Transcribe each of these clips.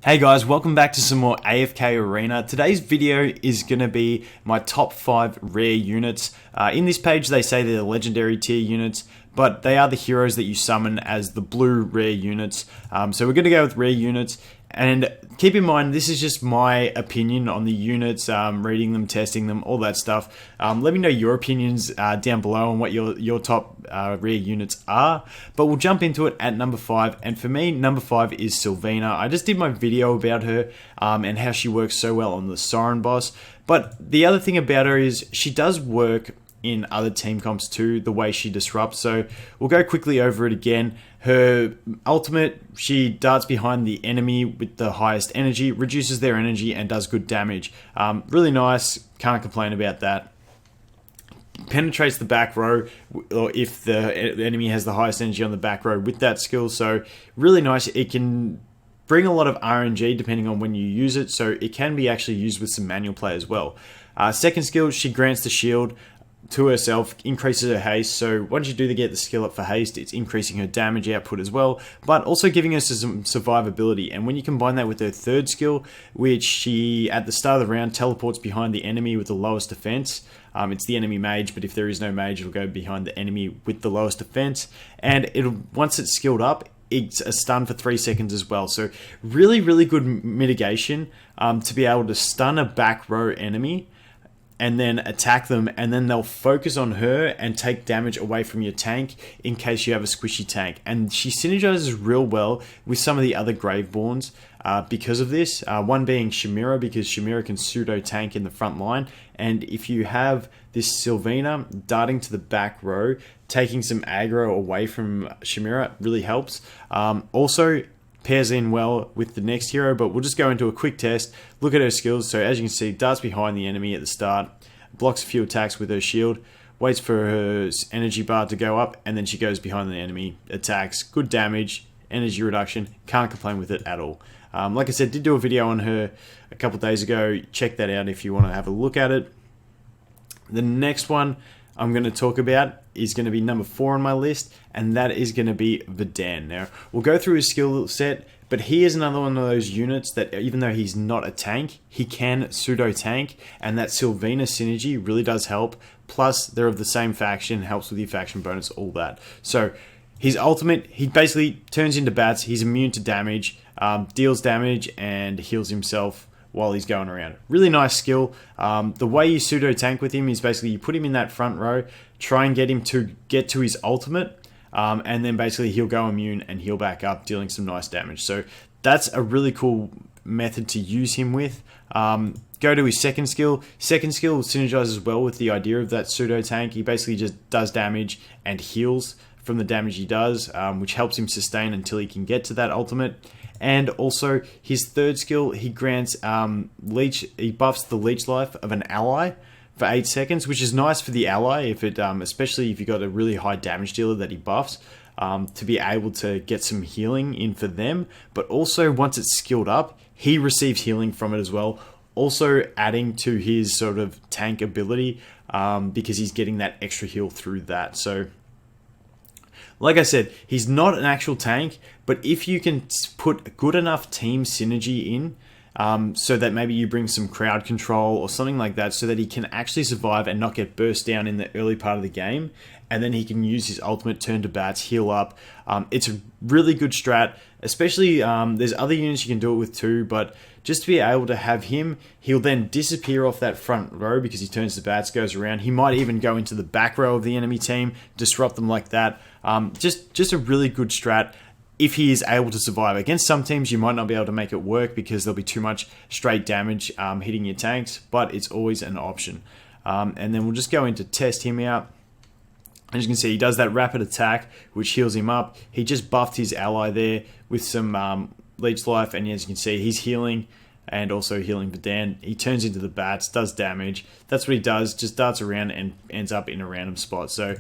Hey guys, welcome back to some more AFK Arena. Today's video is going to be my top 5 rare units. In this page they say they're the legendary tier units, but they are the heroes that you summon as the blue rare units. So we're going to go with rare units. And keep in mind, this is just my opinion on the units, reading them, testing them, all that stuff. Let me know your opinions down below on what your top rare units are. But we'll jump into it at number 5. And for me, number 5 is Sylvina. I just did my video about her and how she works so well on the Siren boss. But the other thing about her is she does work in other team comps too, the way she disrupts. So we'll go quickly over it again. Her ultimate, she darts behind the enemy with the highest energy, reduces their energy and does good damage. Really nice, can't complain about that. Penetrates the back row, or if the enemy has the highest energy on the back row with that skill. So really nice. It can bring a lot of RNG depending on when you use it, so it can be actually used with some manual play as well. Second skill, she grants the shield to herself, increases her haste. So once you do get the skill up for haste, it's increasing her damage output as well, but also giving us some survivability. And when you combine that with her third skill, which she at the start of the round teleports behind the enemy with the lowest defense, it's the enemy mage, but if there is no mage, it'll go behind the enemy with the lowest defense, and once it's skilled up, it's a stun for 3 seconds as well. So really good mitigation to be able to stun a back row enemy and then attack them, and then they'll focus on her and take damage away from your tank in case you have a squishy tank. And she synergizes real well with some of the other Graveborns because of this. One being Shamira, because Shamira can pseudo tank in the front line, and if you have this Sylvina darting to the back row, taking some aggro away from Shamira really helps. Also pairs in well with the next hero, but we'll just go into a quick test, look at her skills. So as you can see, darts behind the enemy at the start, blocks a few attacks with her shield, waits for her energy bar to go up, and then she goes behind the enemy, attacks, good damage, energy reduction, can't complain with it at all. Like I said, did do a video on her a couple days ago, check that out if you want to have a look at it. The next one I'm going to talk about is going to be number 4 on my list, and that is going to be Verdansk. Now, we'll go through his skill set, but he is another one of those units that even though he's not a tank, he can pseudo tank, and that Sylvina synergy really does help. Plus, they're of the same faction, helps with your faction bonus, all that. So, his ultimate, he basically turns into bats, he's immune to damage, deals damage, and heals himself while he's going around. Really nice skill. The way you pseudo tank with him is basically you put him in that front row, try and get him to get to his ultimate, and then basically he'll go immune and heal back up, dealing some nice damage. So that's a really cool method to use him with. Go to his second skill. Second skill synergizes well with the idea of that pseudo tank. He basically just does damage and heals from the damage he does, which helps him sustain until he can get to that ultimate. And also his third skill, he grants leech. He buffs the leech life of an ally for 8 seconds, which is nice for the ally if it, especially if you got a really high damage dealer that he buffs, to be able to get some healing in for them. But also once it's skilled up, he receives healing from it as well, also adding to his sort of tank ability because he's getting that extra heal through that. So, like I said, he's not an actual tank, but if you can put good enough team synergy in, so that maybe you bring some crowd control or something like that so that he can actually survive and not get burst down in the early part of the game, and then he can use his ultimate, turn to bats, heal up. It's a really good strat, especially there's other units you can do it with too, but just to be able to have him, he'll then disappear off that front row because he turns to bats, goes around. He might even go into the back row of the enemy team, disrupt them like that. Just a really good strat if he is able to survive. Against some teams, you might not be able to make it work because there'll be too much straight damage hitting your tanks, but it's always an option. And then we'll just go in to test him out. As you can see, he does that rapid attack, which heals him up. He just buffed his ally there with some leech life, and as you can see, he's healing and also healing Verdansk. He turns into the bats, does damage. That's what he does, just darts around and ends up in a random spot. So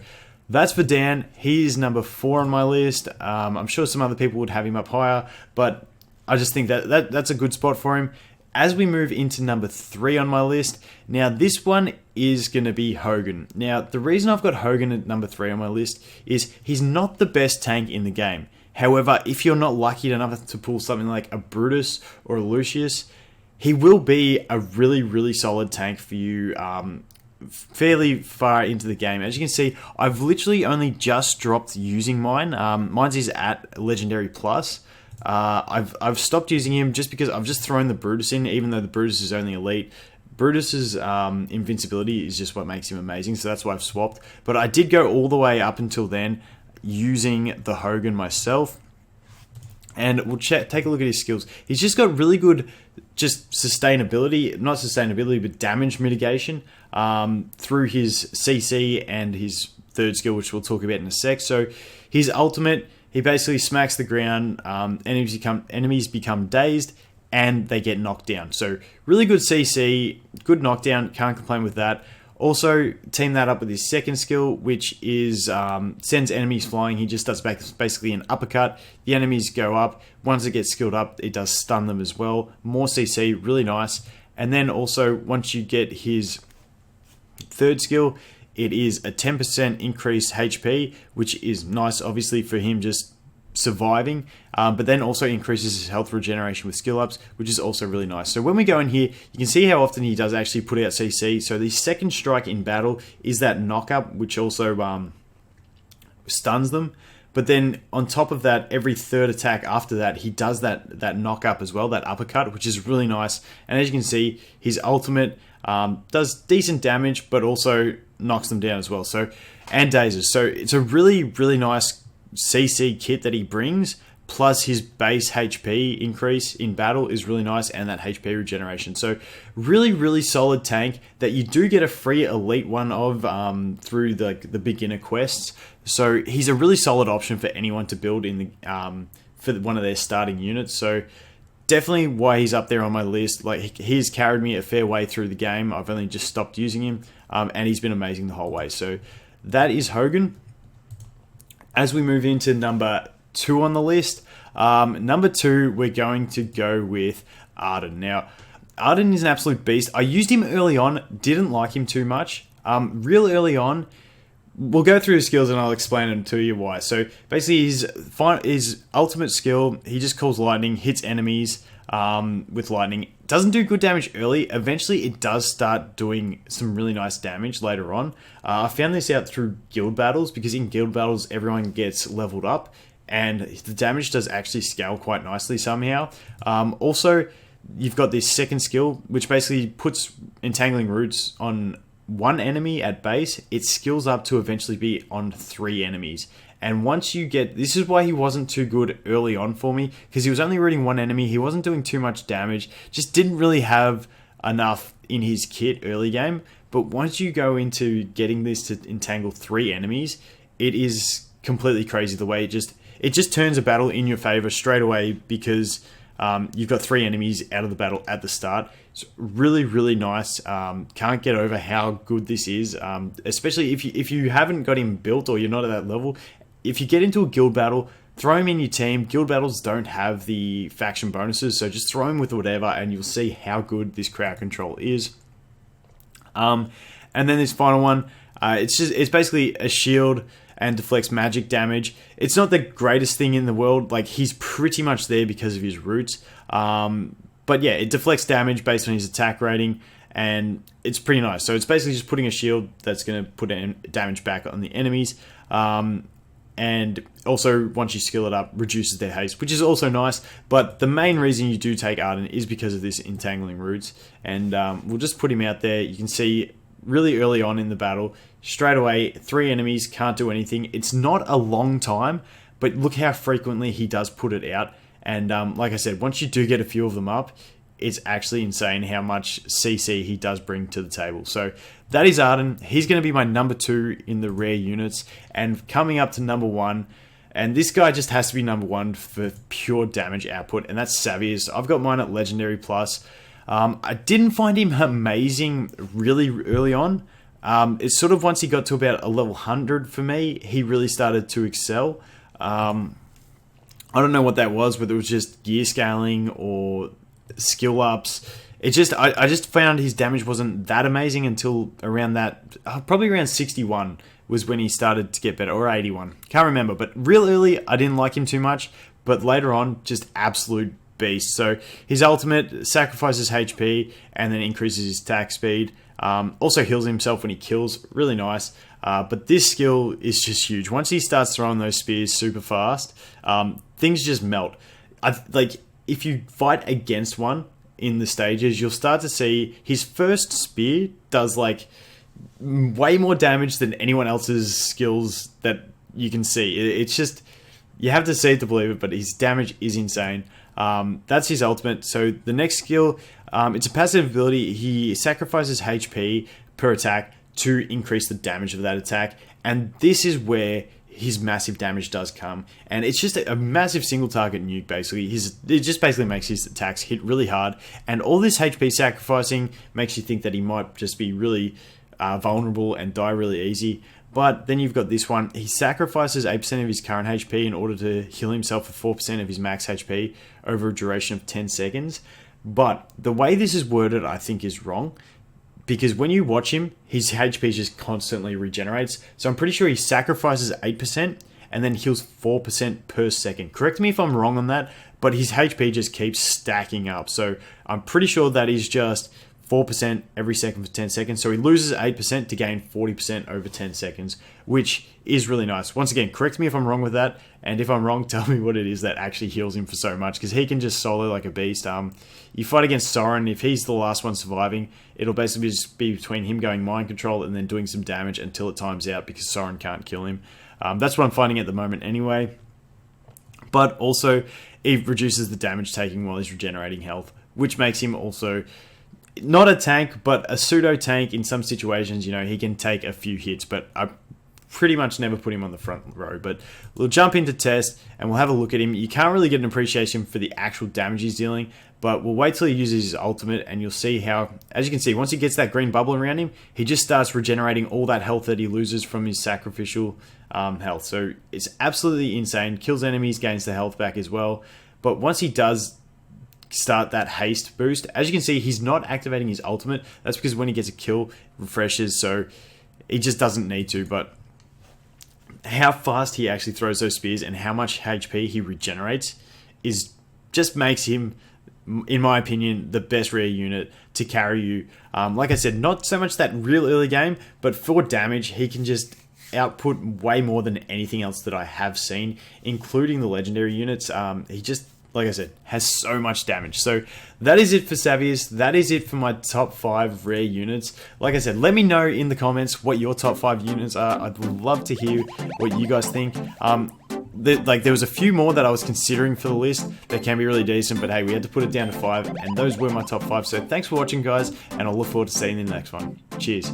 that's Verdansk. He's number 4 on my list. I'm sure some other people would have him up higher, but I just think that's a good spot for him. As we move into number 3 on my list, now this one is going to be Hogan. Now, the reason I've got Hogan at number 3 on my list is he's not the best tank in the game. However, if you're not lucky enough to pull something like a Brutus or a Lucius, he will be a really, really solid tank for you fairly far into the game. As you can see, I've literally only just dropped using mine. Mine's is at Legendary Plus. I've stopped using him just because I've just thrown the Brutus in, even though the Brutus is only elite. Brutus's invincibility is just what makes him amazing, so that's why I've swapped. But I did go all the way up until then using the Hogan myself. And we'll take a look at his skills. He's just got really good just sustainability, not sustainability, but damage mitigation through his CC and his third skill, which we'll talk about in a sec. So his ultimate, he basically smacks the ground, enemies become dazed, and they get knocked down. So really good CC, good knockdown, can't complain with that. Also, team that up with his second skill, which is sends enemies flying. He just does basically an uppercut. The enemies go up. Once it gets skilled up, it does stun them as well. More CC, really nice. And then also, once you get his third skill, it is a 10% increased HP, which is nice, obviously, for him just surviving, but then also increases his health regeneration with skill ups, which is also really nice. So when we go in here, you can see how often he does actually put out CC. So the second strike in battle is that knock up, which also stuns them. But then on top of that, every third attack after that, he does that knock up as well, that uppercut, which is really nice. And as you can see, his ultimate does decent damage, but also knocks them down as well. So, and dazes. So it's a really, really nice CC kit that he brings, plus his base HP increase in battle is really nice, and that HP regeneration. So really, really solid tank that you do get a free elite one of through the beginner quests. So he's a really solid option for anyone to build in the for one of their starting units. So definitely why he's up there on my list. Like, he's carried me a fair way through the game. I've only just stopped using him, and he's been amazing the whole way. So that is Hogan. As we move into number 2 on the list, number 2, we're going to go with Arden. Now, Arden is an absolute beast. I used him early on, didn't like him too much. Real early on, we'll go through his skills and I'll explain them to you why. So basically, his ultimate skill, he just calls lightning, hits enemies with lightning. Doesn't do good damage early. Eventually, it does start doing some really nice damage later on. I found this out through guild battles, because in guild battles, everyone gets leveled up, and the damage does actually scale quite nicely somehow. Also, you've got this second skill, which basically puts Entangling Roots on one enemy at base. It skills up to eventually be on 3 enemies. And once you get, this is why he wasn't too good early on for me, because he was only rooting one enemy. He wasn't doing too much damage, just didn't really have enough in his kit early game. But once you go into getting this to entangle 3 enemies, it is completely crazy the way it just turns a battle in your favor straight away, because you've got 3 enemies out of the battle at the start. It's really, really nice. Can't get over how good this is, especially if you haven't got him built or you're not at that level. If you get into a guild battle, throw him in your team. Guild battles don't have the faction bonuses, so just throw him with whatever, and you'll see how good this crowd control is. And then this final one, it's basically a shield and deflects magic damage. It's not the greatest thing in the world. Like, he's pretty much there because of his roots. But yeah, it deflects damage based on his attack rating, and it's pretty nice. So it's basically just putting a shield that's going to put damage back on the enemies. And also, once you skill it up, reduces their haste, which is also nice. But the main reason you do take Arden is because of this Entangling Roots. And we'll just put him out there. You can see really early on in the battle, straight away, 3 enemies, can't do anything. It's not a long time, but look how frequently he does put it out. And like I said, once you do get a few of them up, it's actually insane how much CC he does bring to the table. So that is Arden. He's going to be my number 2 in the rare units. And coming up to number 1, and this guy just has to be number 1 for pure damage output, and that's Savius. I've got mine at Legendary Plus. I didn't find him amazing really early on. It's sort of once he got to about a level 100 for me, he really started to excel. I don't know what that was, whether it was just gear scaling or skill ups. I just found his damage wasn't that amazing until around that, probably around 61 was when he started to get better, or 81. Can't remember, but real early, I didn't like him too much, but later on, just absolute beast. So his ultimate sacrifices HP and then increases his attack speed. Also heals himself when he kills, really nice. But this skill is just huge. Once he starts throwing those spears super fast, things just melt. Like, if you fight against one in the stages, you'll start to see his first spear does like way more damage than anyone else's skills that you can see. It's just, you have to see it to believe it, but his damage is insane. That's his ultimate. So the next skill, it's a passive ability. He sacrifices HP per attack to increase the damage of that attack. And this is where his massive damage does come. And it's just a massive single target nuke, basically. It just basically makes his attacks hit really hard. And all this HP sacrificing makes you think that he might just be really vulnerable and die really easy. But then you've got this one. He sacrifices 8% of his current HP in order to heal himself for 4% of his max HP over a duration of 10 seconds. But the way this is worded, I think, is wrong. Because when you watch him, his HP just constantly regenerates. So I'm pretty sure he sacrifices 8% and then heals 4% per second. Correct me if I'm wrong on that, but his HP just keeps stacking up. So I'm pretty sure that is just 4% every second for 10 seconds. So he loses 8% to gain 40% over 10 seconds, which is really nice. Once again, correct me if I'm wrong with that. And if I'm wrong, tell me what it is that actually heals him for so much, because he can just solo like a beast. You fight against Soren, if he's the last one surviving, it'll basically just be between him going mind control and then doing some damage until it times out because Soren can't kill him. That's what I'm finding at the moment anyway. But also, it reduces the damage taking while he's regenerating health, which makes him also not a tank, but a pseudo tank in some situations. You know, he can take a few hits, but I pretty much never put him on the front row. But we'll jump into test and we'll have a look at him. You can't really get an appreciation for the actual damage he's dealing, but we'll wait till he uses his ultimate and you'll see how, as you can see, once he gets that green bubble around him, he just starts regenerating all that health that he loses from his sacrificial health. So it's absolutely insane. Kills enemies, gains the health back as well. But once he does start that haste boost, as you can see, he's not activating his ultimate. That's because when he gets a kill, refreshes, so he just doesn't need to. But how fast he actually throws those spears and how much HP he regenerates is just makes him, in my opinion, the best rare unit to carry you. Like I said, not so much that real early game, but for damage, he can just output way more than anything else that I have seen, including the legendary units. He just, like I said, has so much damage. So that is it for Savius. That is it for my top 5 rare units. Like I said, let me know in the comments what your top 5 units are. I'd love to hear what you guys think. There was a few more that I was considering for the list that can be really decent, but hey, we had to put it down to 5, and those were my top 5. So thanks for watching, guys, and I'll look forward to seeing you in the next one. Cheers.